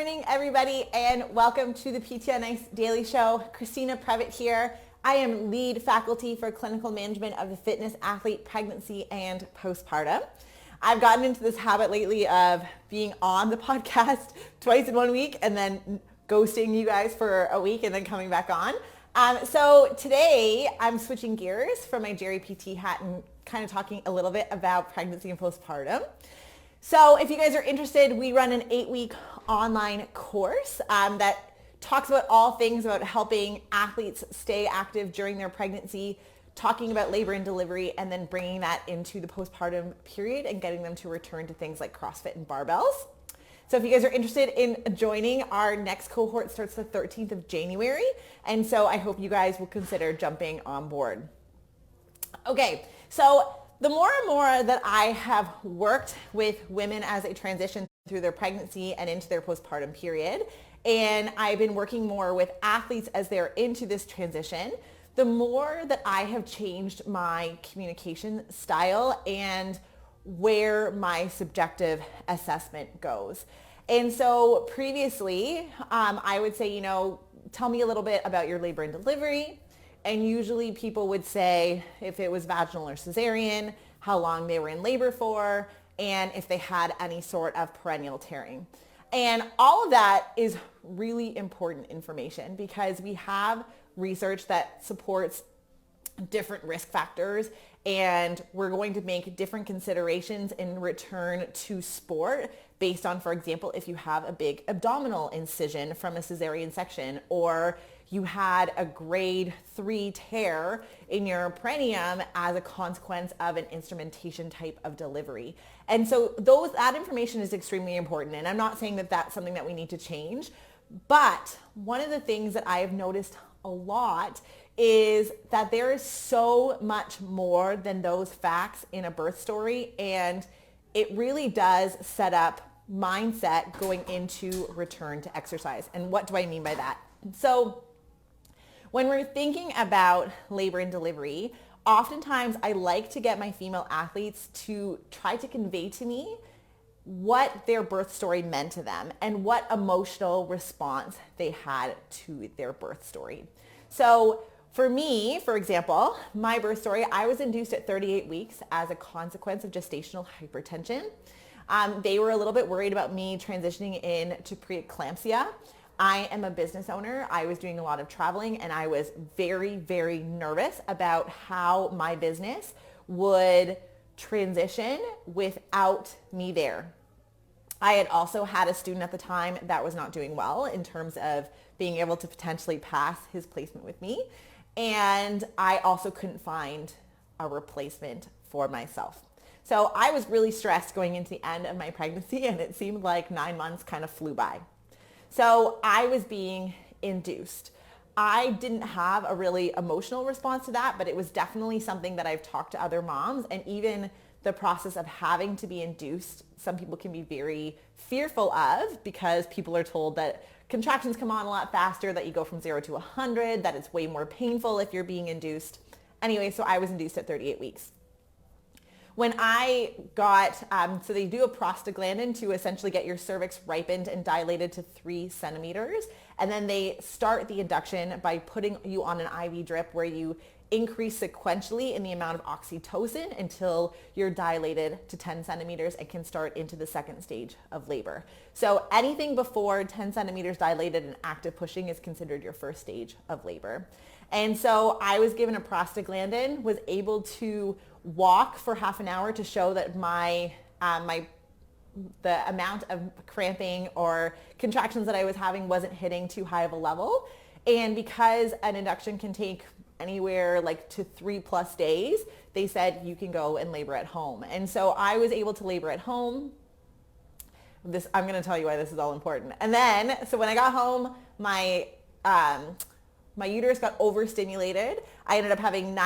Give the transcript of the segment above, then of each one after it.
morning, everybody, and welcome to the PTNX Daily Show. Christina Previtt here. I am lead faculty for clinical management of the fitness, athlete, pregnancy, and postpartum. I've gotten into this habit lately of being on the podcast twice in 1 week and then ghosting you guys for a week and then coming back on. So today I'm switching gears from my Jerry PT hat and kind of talking a little bit about pregnancy and postpartum. So if you guys are interested, we run an 8-week online course that talks about all things about helping athletes stay active during their pregnancy, talking about labor and delivery, and then bringing that into the postpartum period and getting them to return to things like CrossFit and barbells. So if you guys are interested in joining, our next cohort starts the 13th of January. And so I hope you guys will consider jumping on board. Okay, so the more and more that I have worked with women as they transition through their pregnancy and into their postpartum period, and I've been working more with athletes as they're into this transition, the more that I have changed my communication style and where my subjective assessment goes. And so previously, I would say, tell me a little bit about your labor and delivery. And usually people would say if it was vaginal or cesarean, how long they were in labor for, and if they had any sort of perineal tearing. And all of that is really important information because we have research that supports different risk factors, and we're going to make different considerations in return to sport based on, for example, if you have a big abdominal incision from a cesarean section, or you had a grade 3 tear in your perineum as a consequence of an instrumentation type of delivery. And so that information is extremely important. And I'm not saying that that's something that we need to change, but one of the things that I have noticed a lot is that there is so much more than those facts in a birth story, and it really does set up mindset going into return to exercise. And what do I mean by that? So when we're thinking about labor and delivery, oftentimes I like to get my female athletes to try to convey to me what their birth story meant to them and what emotional response they had to their birth story. So for me, for example, my birth story, I was induced at 38 weeks as a consequence of gestational hypertension. They were a little bit worried about me transitioning into preeclampsia. I am a business owner. I was doing a lot of traveling, and I was very, very nervous about how my business would transition without me there. I had also had a student at the time that was not doing well in terms of being able to potentially pass his placement with me. And I also couldn't find a replacement for myself. So I was really stressed going into the end of my pregnancy, and it seemed like 9 months kind of flew by. So I was being induced. I didn't have a really emotional response to that, but it was definitely something that I've talked to other moms, and even the process of having to be induced, some people can be very fearful of because people are told that contractions come on a lot faster, that you go from 0 to 100, that it's way more painful if you're being induced. Anyway, so I was induced at 38 weeks. When I got, so they do a prostaglandin to essentially get your cervix ripened and dilated to 3 centimeters. And then they start the induction by putting you on an IV drip where you increase sequentially in the amount of oxytocin until you're dilated to 10 centimeters and can start into the second stage of labor. So anything before 10 centimeters dilated and active pushing is considered your first stage of labor. And so I was given a prostaglandin, was able to walk for half an hour to show that the amount of cramping or contractions that I was having wasn't hitting too high of a level. And because an induction can take anywhere like to 3+ days, they said you can go and labor at home. And so I was able to labor at home. I'm going to tell you why this is all important. And then, so when I got home, my uterus got overstimulated. I ended up having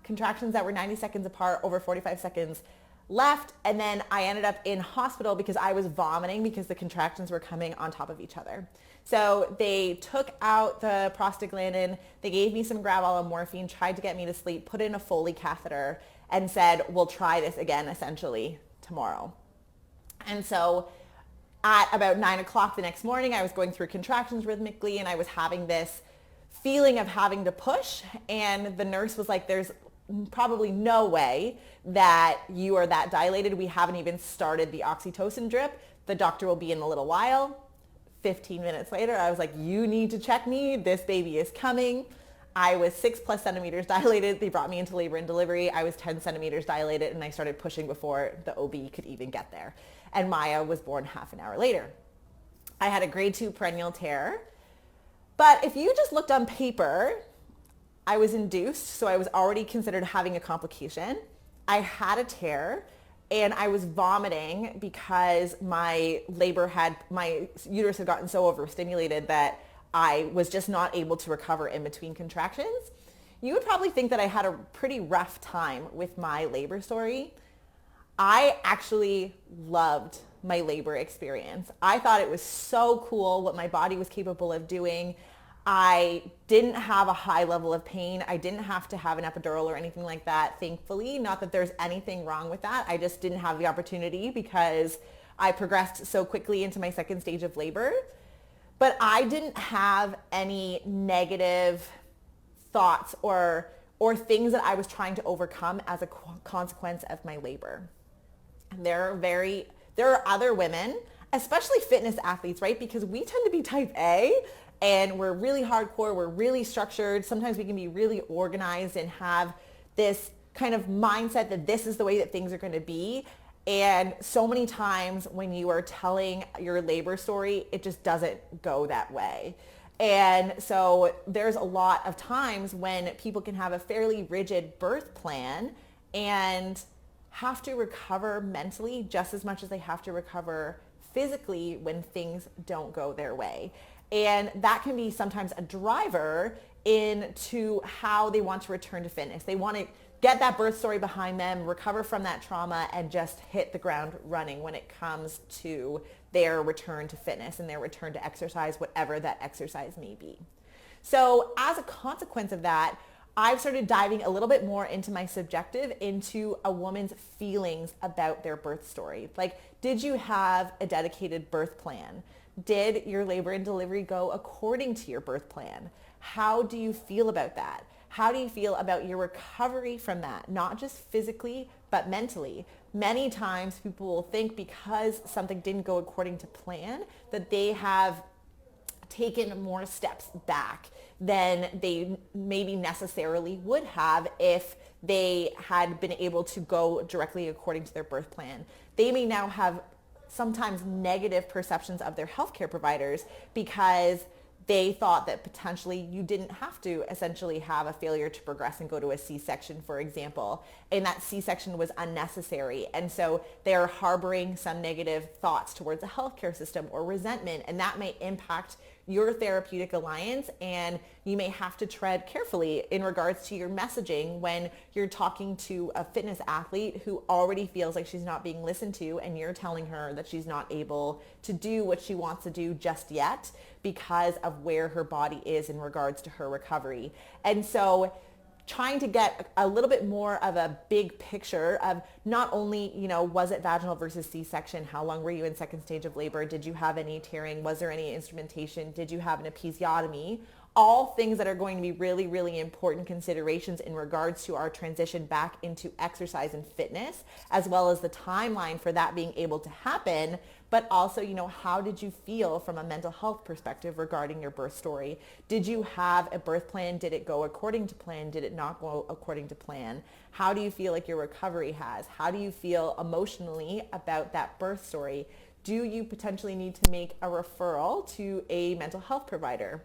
contractions that were 90 seconds apart, over 45 seconds left. And then I ended up in hospital because I was vomiting because the contractions were coming on top of each other. So they took out the prostaglandin, they gave me some Gravol and morphine, tried to get me to sleep, put in a Foley catheter, and said, we'll try this again essentially tomorrow. And so at about 9 o'clock the next morning, I was going through contractions rhythmically and I was having this feeling of having to push. And the nurse was like, there's probably no way that you are that dilated. We haven't even started the oxytocin drip. The doctor will be in a little while. 15 minutes later, I was like, you need to check me. This baby is coming. I was 6+ centimeters dilated. They brought me into labor and delivery. I was 10 centimeters dilated and I started pushing before the OB could even get there. And Maya was born half an hour later. I had a grade 2 perennial tear. But if you just looked on paper, I was induced, so I was already considered having a complication. I had a tear and I was vomiting because my uterus had gotten so overstimulated that I was just not able to recover in between contractions. You would probably think that I had a pretty rough time with my labor story. I actually loved my labor experience. I thought it was so cool what my body was capable of doing. I didn't have a high level of pain. I didn't have to have an epidural or anything like that, thankfully. Not that there's anything wrong with that. I just didn't have the opportunity because I progressed so quickly into my second stage of labor. But I didn't have any negative thoughts or things that I was trying to overcome as a consequence of my labor. And there are other women, especially fitness athletes, right? Because we tend to be type A and we're really hardcore, we're really structured. Sometimes we can be really organized and have this kind of mindset that this is the way that things are going to be. And so many times when you are telling your labor story, it just doesn't go that way. And so there's a lot of times when people can have a fairly rigid birth plan and have to recover mentally just as much as they have to recover physically when things don't go their way. And that can be sometimes a driver into how they want to return to fitness. They want to get that birth story behind them, recover from that trauma, and just hit the ground running when it comes to their return to fitness and their return to exercise, whatever that exercise may be. So as a consequence of that, I've started diving a little bit more into my subjective, into a woman's feelings about their birth story. Like, did you have a dedicated birth plan? Did your labor and delivery go according to your birth plan? How do you feel about that? How do you feel about your recovery from that? Not just physically, but mentally. Many times people will think because something didn't go according to plan that they have taken more steps back than they maybe necessarily would have if they had been able to go directly according to their birth plan. They may now have sometimes negative perceptions of their healthcare providers because they thought that potentially you didn't have to essentially have a failure to progress and go to a C-section, for example, and that C-section was unnecessary. And so they're harboring some negative thoughts towards the healthcare system or resentment, and that may impact your therapeutic alliance, and you may have to tread carefully in regards to your messaging when you're talking to a fitness athlete who already feels like she's not being listened to, and you're telling her that she's not able to do what she wants to do just yet because of where her body is in regards to her recovery. And so trying to get a little bit more of a big picture of not only, was it vaginal versus C-section? How long were you in second stage of labor? Did you have any tearing? Was there any instrumentation? Did you have an episiotomy? All things that are going to be really, really important considerations in regards to our transition back into exercise and fitness, as well as the timeline for that being able to happen. But also, how did you feel from a mental health perspective regarding your birth story? Did you have a birth plan? Did it go according to plan? Did it not go according to plan? How do you feel like your recovery has? How do you feel emotionally about that birth story? Do you potentially need to make a referral to a mental health provider?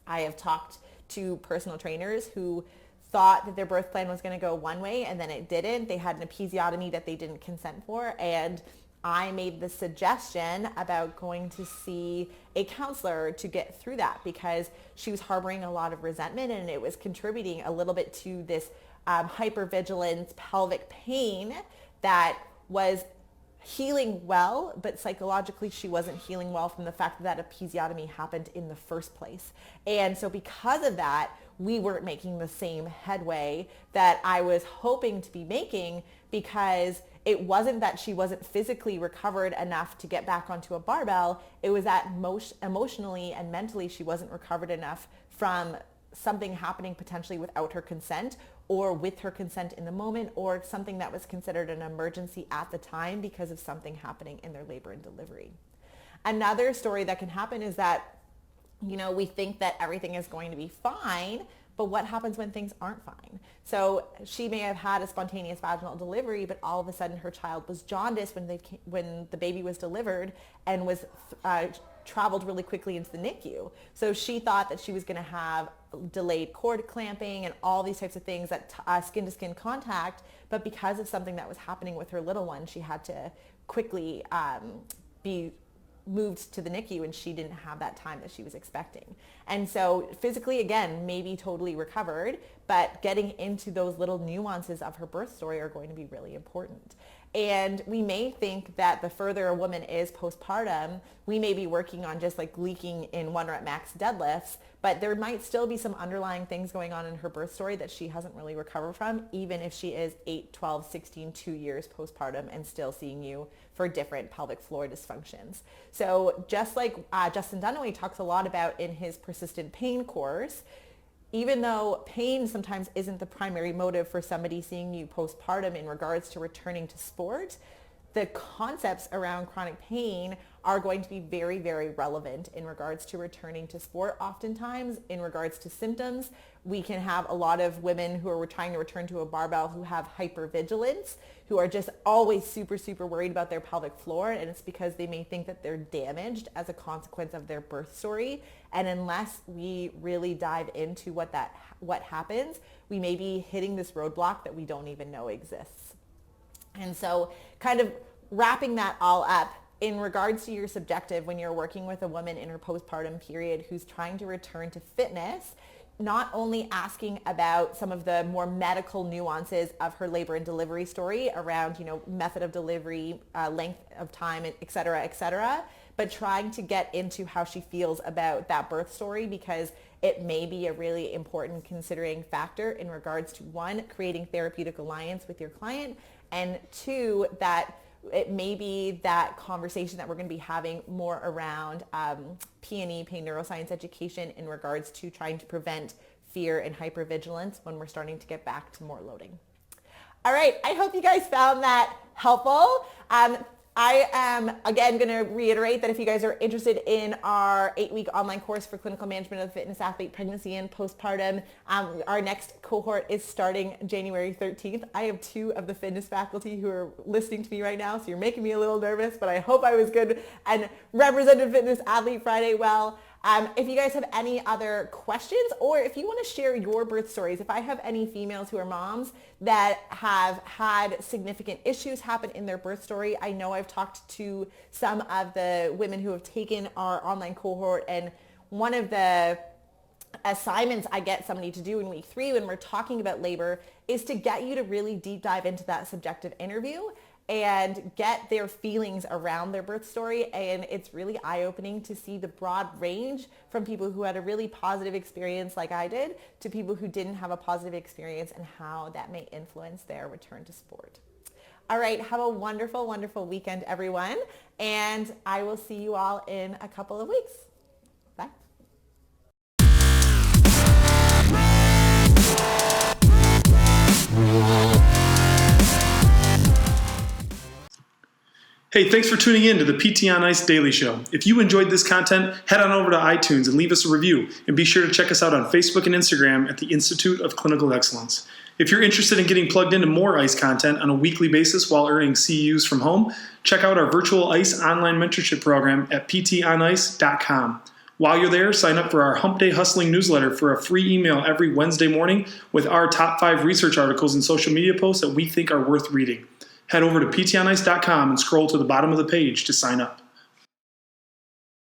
I have talked to personal trainers who thought that their birth plan was going to go one way and then it didn't. They had an episiotomy that they didn't consent for, and I made the suggestion about going to see a counselor to get through that because she was harboring a lot of resentment and it was contributing a little bit to this hypervigilance pelvic pain that was healing well, but psychologically she wasn't healing well from the fact that that episiotomy happened in the first place. And so because of that, we weren't making the same headway that I was hoping to be making, because it wasn't that she wasn't physically recovered enough to get back onto a barbell. It was that emotionally and mentally she wasn't recovered enough from something happening potentially without her consent, or with her consent in the moment, or something that was considered an emergency at the time because of something happening in their labor and delivery. Another story that can happen is that, we think that everything is going to be fine, but what happens when things aren't fine? So she may have had a spontaneous vaginal delivery, but all of a sudden her child was jaundiced when the baby was delivered, and was traveled really quickly into the NICU. So she thought that she was going to have delayed cord clamping and all these types of things, that skin to skin contact, but because of something that was happening with her little one, she had to quickly be moved to the NICU, and she didn't have that time that she was expecting. And so physically, again, maybe totally recovered, but getting into those little nuances of her birth story are going to be really important. And we may think that the further a woman is postpartum, we may be working on just like leaking in 1 rep max deadlifts, but there might still be some underlying things going on in her birth story that she hasn't really recovered from, even if she is 8, 12, 16, 2 years postpartum and still seeing you for different pelvic floor dysfunctions. So just like Justin Dunaway talks a lot about in his persistent pain course, even though pain sometimes isn't the primary motive for somebody seeing you postpartum in regards to returning to sport, the concepts around chronic pain are going to be very, very relevant in regards to returning to sport. Oftentimes, in regards to symptoms, we can have a lot of women who are trying to return to a barbell who have hypervigilance, who are just always super, super worried about their pelvic floor, and it's because they may think that they're damaged as a consequence of their birth story. And unless we really dive into what happens, we may be hitting this roadblock that we don't even know exists. And so kind of wrapping that all up, in regards to your subjective, when you're working with a woman in her postpartum period who's trying to return to fitness, not only asking about some of the more medical nuances of her labor and delivery story around, method of delivery, length of time, et cetera, but trying to get into how she feels about that birth story, because it may be a really important considering factor in regards to, 1, creating therapeutic alliance with your client, and 2, that it may be that conversation that we're going to be having more around P&E, pain neuroscience education, in regards to trying to prevent fear and hypervigilance when we're starting to get back to more loading. All right, I hope you guys found that helpful. I am, again, going to reiterate that if you guys are interested in our 8-week online course for clinical management of the fitness athlete, pregnancy and postpartum, our next cohort is starting January 13th. I have 2 of the fitness faculty who are listening to me right now, so you're making me a little nervous, but I hope I was good and represented Fitness Athlete Friday well. If you guys have any other questions, or if you want to share your birth stories, if I have any females who are moms that have had significant issues happen in their birth story, I know I've talked to some of the women who have taken our online cohort, and one of the assignments I get somebody to do in week 3 when we're talking about labor is to get you to really deep dive into that subjective interview and get their feelings around their birth story. And it's really eye-opening to see the broad range from people who had a really positive experience like I did to people who didn't have a positive experience, and how that may influence their return to sport. All right, have a wonderful, wonderful weekend, everyone. And I will see you all in a couple of weeks. Bye. Hey, thanks for tuning in to the PT on Ice Daily Show. If you enjoyed this content, head on over to iTunes and leave us a review. And be sure to check us out on Facebook and Instagram at the Institute of Clinical Excellence. If you're interested in getting plugged into more ICE content on a weekly basis while earning CEUs from home, check out our virtual ICE online mentorship program at ptonice.com. While you're there, sign up for our Hump Day Hustling newsletter for a free email every Wednesday morning with our top 5 research articles and social media posts that we think are worth reading. Head over to ptonice.com and scroll to the bottom of the page to sign up.